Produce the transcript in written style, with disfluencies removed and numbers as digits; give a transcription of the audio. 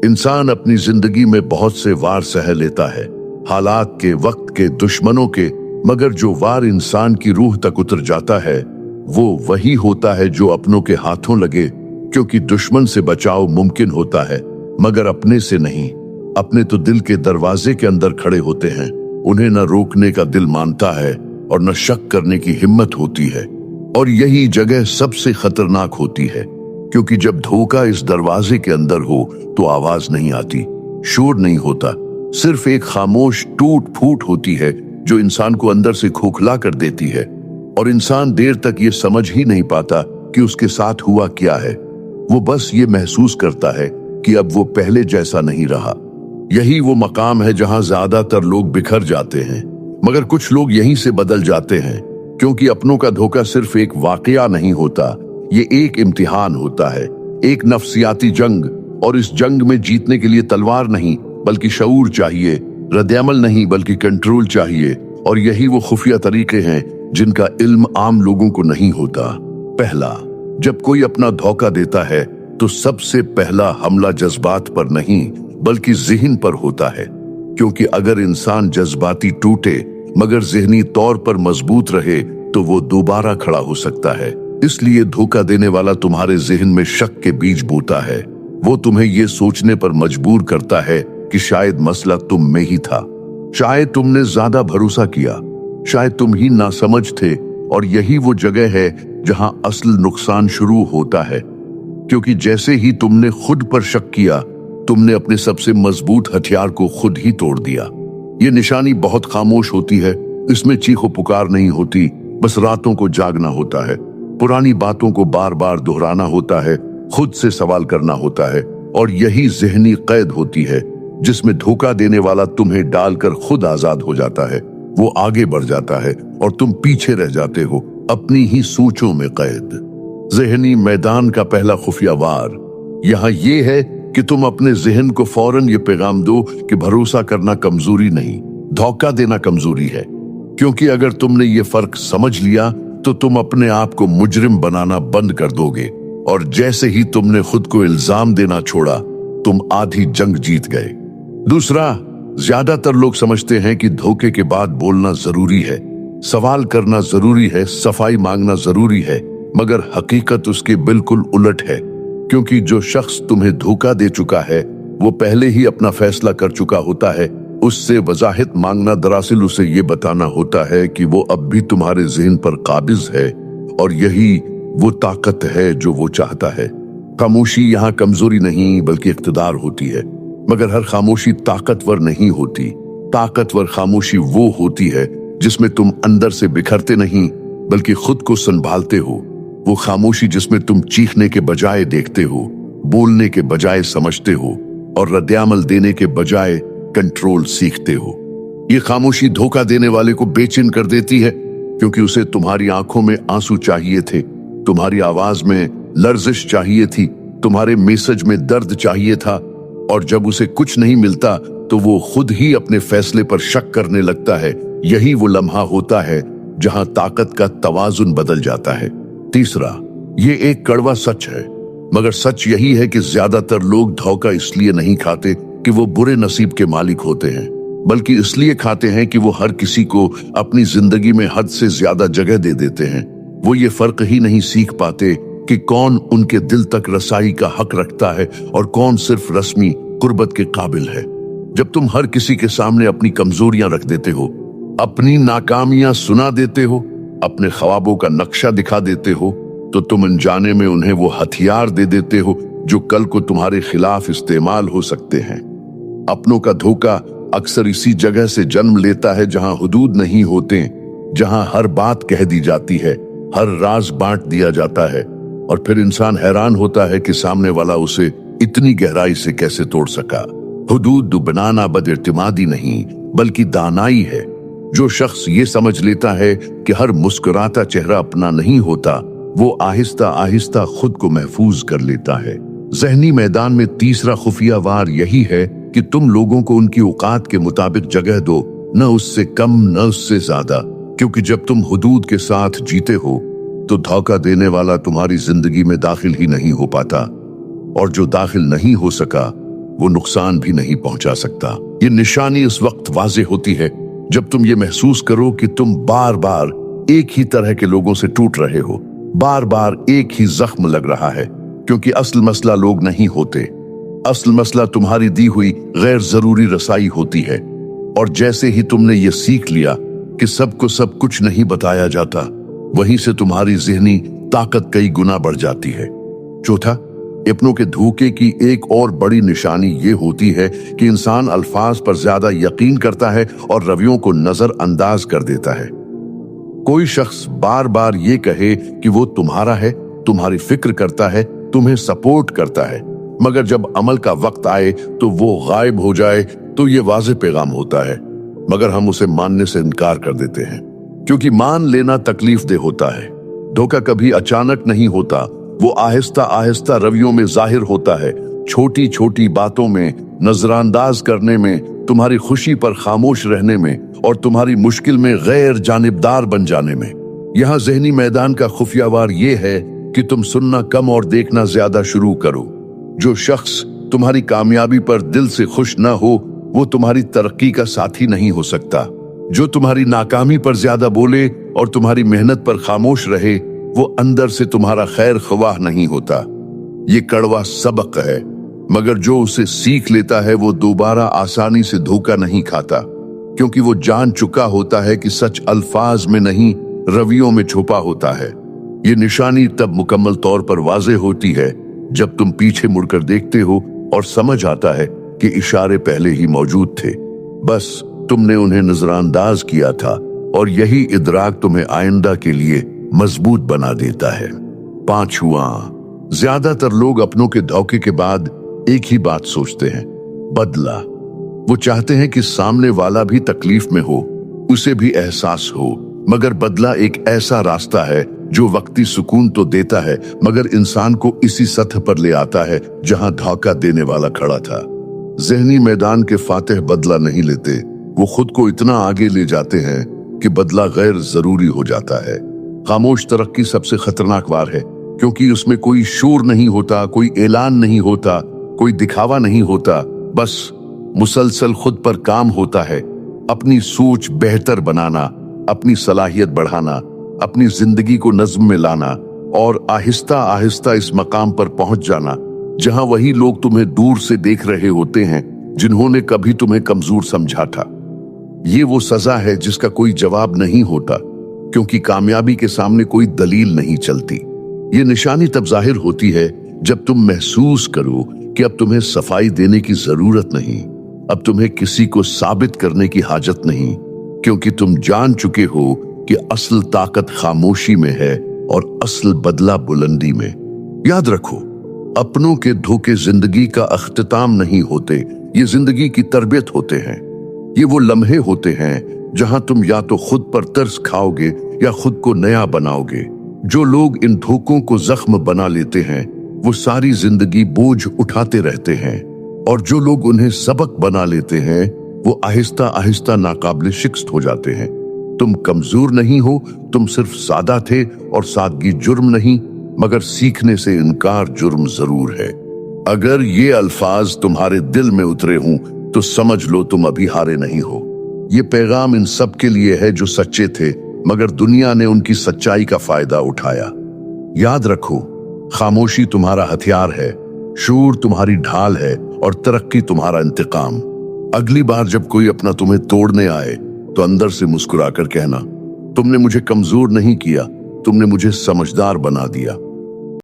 इंसान अपनी जिंदगी में बहुत से वार सह लेता है, हालात के, वक्त के, दुश्मनों के, मगर जो वार इंसान की रूह तक उतर जाता है वो वही होता है जो अपनों के हाथों लगे, क्योंकि दुश्मन से बचाव मुमकिन होता है मगर अपने से नहीं। अपने तो दिल के दरवाजे के अंदर खड़े होते हैं, उन्हें न रोकने का दिल मानता है और न शक करने की हिम्मत होती है। और यही जगह सबसे खतरनाक होती है, क्योंकि जब धोखा इस दरवाजे के अंदर हो तो आवाज नहीं आती, शोर नहीं होता, सिर्फ एक खामोश टूट फूट होती है जो इंसान को अंदर से खोखला कर देती है। और इंसान देर तक ये समझ ही नहीं पाता कि उसके साथ हुआ क्या है। वो बस ये महसूस करता है कि अब वो पहले जैसा नहीं रहा। यही वो मकाम है जहां ज्यादातर लोग बिखर जाते हैं, मगर कुछ लोग यहीं से बदल जाते हैं, क्योंकि अपनों का धोखा सिर्फ एक वाकया नहीं होता, ये एक इम्तिहान होता है, एक नफ्सियाती जंग। और इस जंग में जीतने के लिए तलवार नहीं बल्कि शऊर चाहिए, रद्द-ए-अमल नहीं बल्कि कंट्रोल चाहिए। और यही वो खुफिया तरीके हैं जिनका इल्म आम लोगों को नहीं होता। पहला, जब कोई अपना धोखा देता है तो सबसे पहला हमला जज्बात पर नहीं बल्कि ज़हन पर होता है, क्योंकि अगर इंसान जज्बाती टूटे मगर ज़हनी तौर पर मजबूत रहे तो वो दोबारा खड़ा हो सकता है। इसलिए धोखा देने वाला तुम्हारे ज़हन में शक के बीज बोता है। वो तुम्हें ये सोचने पर मजबूर करता है कि शायद मसला तुम में ही था, शायद तुमने ज्यादा भरोसा किया, शायद तुम ही नासमझ थे। और यही वो जगह है जहां असल नुकसान शुरू होता है, क्योंकि जैसे ही तुमने खुद पर शक किया तुमने अपने सबसे मजबूत हथियार को खुद ही तोड़ दिया। ये निशानी बहुत खामोश होती है, इसमें चीखो पुकार नहीं होती, बस रातों को जागना होता है, पुरानी बातों को बार बार दोहराना होता है, खुद से सवाल करना होता है। और यही ज़हनी कैद होती है जिसमें धोखा देने वाला तुम्हें डालकर खुद आजाद हो जाता है। वो आगे बढ़ जाता है और तुम पीछे रह जाते हो, अपनी ही सोचों में कैद। ज़हनी मैदान का पहला खुफिया वार यहाँ ये है कि तुम अपने ज़हन को फौरन ये पैगाम दो कि भरोसा करना कमजोरी नहीं, धोखा देना कमजोरी है। क्योंकि अगर तुमने ये फर्क समझ लिया तो तुम अपने आप को मुजरिम बनाना बंद कर दोगे, और जैसे ही तुमने खुद को इल्जाम देना छोड़ा तुम आधी जंग जीत गए। दूसरा, ज्यादातर लोग समझते हैं कि धोखे के बाद बोलना जरूरी है, सवाल करना जरूरी है, सफाई मांगना जरूरी है, मगर हकीकत उसके बिल्कुल उलट है। क्योंकि जो शख्स तुम्हें धोखा दे चुका है वो पहले ही अपना फैसला कर चुका होता है। उससे वजाहत मांगना दरअसल उसे ये बताना होता है कि वो अब भी तुम्हारे ज़हन पर काबिज है, और यही वो ताकत है जो वो चाहता है। खामोशी यहाँ कमजोरी नहीं बल्कि इख्तिदार होती है, मगर हर खामोशी ताकतवर नहीं होती। ताकतवर खामोशी वो होती है जिसमें तुम अंदर से बिखरते नहीं बल्कि खुद को संभालते हो। वो खामोशी जिसमें तुम चीखने के बजाय देखते हो, बोलने के बजाय समझते हो, और रद्द-ए-अमल देने के बजाय कंट्रोल सीखते हो। ये खामोशी धोखा देने वाले को बेचैन कर देती है, क्योंकि उसे तुम्हारी आंखों में आंसू चाहिए थे, तुम्हारी आवाज में लर्जिश चाहिए थी, तुम्हारे मैसेज में दर्द चाहिए था। और जब उसे कुछ नहीं मिलता तो वो खुद ही अपने फैसले पर शक करने लगता है। यही वो लम्हा होता है जहां ताकत का तवाजुन बदल जाता है। तीसरा, ये एक कड़वा सच है, मगर सच यही है कि ज्यादातर लोग धोखा इसलिए नहीं खाते कि वो बुरे नसीब के मालिक होते हैं, बल्कि इसलिए खाते हैं कि वो हर किसी को अपनी जिंदगी में हद से ज्यादा जगह दे देते हैं। वो ये फर्क ही नहीं सीख पाते कि कौन उनके दिल तक रसाई का हक रखता है और कौन सिर्फ रस्मी कुर्बत के काबिल है। जब तुम हर किसी के सामने अपनी कमजोरियां रख देते हो, अपनी नाकामियां सुना देते हो, अपने ख्वाबों का नक्शा दिखा देते हो, तो तुम अनजाने में उन्हें वो हथियार दे देते हो जो कल को तुम्हारे खिलाफ इस्तेमाल हो सकते हैं। अपनों का धोखा अक्सर इसी जगह से जन्म लेता है जहां हुदूद नहीं होते, जहां हर बात कह दी जाती है, हर राज बांट दिया जाता है, और फिर इंसान हैरान होता है कि सामने वाला उसे इतनी गहराई से कैसे तोड़ सका। हुदूद बनाना बदइर्तिमादी नहीं बल्कि दानाई है। जो शख्स ये समझ लेता है कि हर मुस्कुराता चेहरा अपना नहीं होता, वो आहिस्ता आहिस्ता खुद को महफूज कर लेता है। ज़हनी मैदान में तीसरा खुफिया वार यही है कि तुम लोगों को उनकी औकात के मुताबिक जगह दो, न उससे कम न उससे ज्यादा। क्योंकि जब तुम हुदूद के साथ जीते हो तो धोखा देने वाला तुम्हारी जिंदगी में दाखिल ही नहीं हो पाता, और जो दाखिल नहीं हो सका वो नुकसान भी नहीं पहुंचा सकता। ये निशानी उस वक्त वाज़ेह होती है जब तुम ये महसूस करो कि तुम बार बार एक ही तरह के लोगों से टूट रहे हो, बार बार एक ही जख्म लग रहा है, क्योंकि असल मसला लोग नहीं होते, असल मसला तुम्हारी दी हुई गैर जरूरी रसाई होती है। और जैसे ही तुमने ये सीख लिया कि सबको सब कुछ नहीं बताया जाता, वहीं से तुम्हारी ज़हनी ताकत कई गुना बढ़ जाती है। चौथा, अपनों के धोखे की एक और बड़ी निशानी ये होती है कि इंसान अल्फाज पर ज्यादा यकीन करता है और रवियों को नजरअंदाज कर देता है। कोई शख्स बार बार ये कहे कि वो तुम्हारा है, तुम्हारी फिक्र करता है, तुम्हें सपोर्ट करता है, मगर जब अमल का वक्त आए तो वो गायब हो जाए, तो ये वाज़ेह पैगाम होता है, मगर हम उसे मानने से इनकार कर देते हैं, क्योंकि मान लेना तकलीफ दे होता है। धोखा कभी अचानक नहीं होता, वो आहिस्ता आहिस्ता रवियों में जाहिर होता है, छोटी छोटी बातों में, नजरअंदाज करने में, तुम्हारी खुशी पर खामोश रहने में और तुम्हारी मुश्किल में गैर जानिबदार बन जाने में। यहाँ ज़हनी मैदान का खुफियावार ये है कि तुम सुनना कम और देखना ज्यादा शुरू करो। जो शख्स तुम्हारी कामयाबी पर दिल से खुश ना हो, वो तुम्हारी तरक्की का साथी नहीं हो सकता। जो तुम्हारी नाकामी पर ज्यादा बोले और तुम्हारी मेहनत पर खामोश रहे, वो अंदर से तुम्हारा खैर ख्वाह नहीं होता। ये कड़वा सबक है, मगर जो उसे सीख लेता है वो दोबारा आसानी से धोखा नहीं खाता, क्योंकि वो जान चुका होता है कि सच अल्फाज में नहीं, रवियों में छुपा होता है। ये निशानी तब मुकम्मल तौर पर वाज़ेह होती है जब तुम पीछे मुड़कर देखते हो और समझ आता है कि इशारे पहले ही मौजूद थे, बस तुमने उन्हें नजरअंदाज किया था, और यही इदराक तुम्हें आइंदा के लिए मजबूत बना देता है। पांचवा, ज्यादातर लोग अपनों के धोखे के बाद एक ही बात सोचते हैं, बदला। वो चाहते हैं कि सामने वाला भी तकलीफ में हो, उसे भी एहसास हो, मगर बदला एक ऐसा रास्ता है जो वक्ती सुकून तो देता है, मगर इंसान को इसी सतह पर ले आता है जहां धोखा देने वाला खड़ा था। ज़हनी मैदान के फातिह बदला नहीं लेते, वो खुद को इतना आगे ले जाते हैं कि बदला गैर जरूरी हो जाता है। खामोश तरक्की सबसे खतरनाक वार है, क्योंकि उसमें कोई शोर नहीं होता, कोई ऐलान नहीं होता, कोई दिखावा नहीं होता, बस मुसलसल खुद पर काम होता है, अपनी सोच बेहतर बनाना, अपनी सलाहियत बढ़ाना, अपनी जिंदगी को नज्म में लाना और आहिस्ता आहिस्ता इस मकाम पर पहुंच जाना जहां वही लोग तुम्हें दूर से देख रहे होते हैं जिन्होंने कभी तुम्हें कमजोर समझा था। ये वो सजा है जिसका कोई जवाब नहीं होता, क्योंकि कामयाबी के सामने कोई दलील नहीं चलती। ये निशानी तब जाहिर होती है जब तुम महसूस करो कि अब तुम्हें सफाई देने की जरूरत नहीं, अब तुम्हें किसी को साबित करने की हाजत नहीं, क्योंकि तुम जान चुके हो कि असल ताकत खामोशी में है और असल बदला बुलंदी में। याद रखो, अपनों के धोखे जिंदगी का अख्तिताम नहीं होते, ये जिंदगी की तरबियत होते हैं। ये वो लम्हे होते हैं जहां तुम या तो खुद पर तरस खाओगे या खुद को नया बनाओगे। जो लोग इन धोखों को जख्म बना लेते हैं वो सारी जिंदगी बोझ उठाते रहते हैं, और जो लोग उन्हें सबक बना लेते हैं वो आहिस्ता आहिस्ता नाकाबिल शिकस्त हो जाते हैं। तुम कमजोर नहीं हो, तुम सिर्फ सादा थे, और सादगी जुर्म नहीं मगर सीखने से इनकार जुर्म जरूर है। अगर ये अल्फाज तुम्हारे दिल में उतरे हों तो समझ लो तुम अभी हारे नहीं हो। ये पैगाम इन सब के लिए है जो सच्चे थे मगर दुनिया ने उनकी सच्चाई का फायदा उठाया। याद रखो, खामोशी तुम्हारा हथियार है, शूर तुम्हारी ढाल है और तरक्की तुम्हारा इंतकाम। अगली बार जब कोई अपना तुम्हें तोड़ने आए तो अंदर से मुस्कुराकर कहना, तुमने मुझे कमजोर नहीं किया, तुमने मुझे समझदार बना दिया।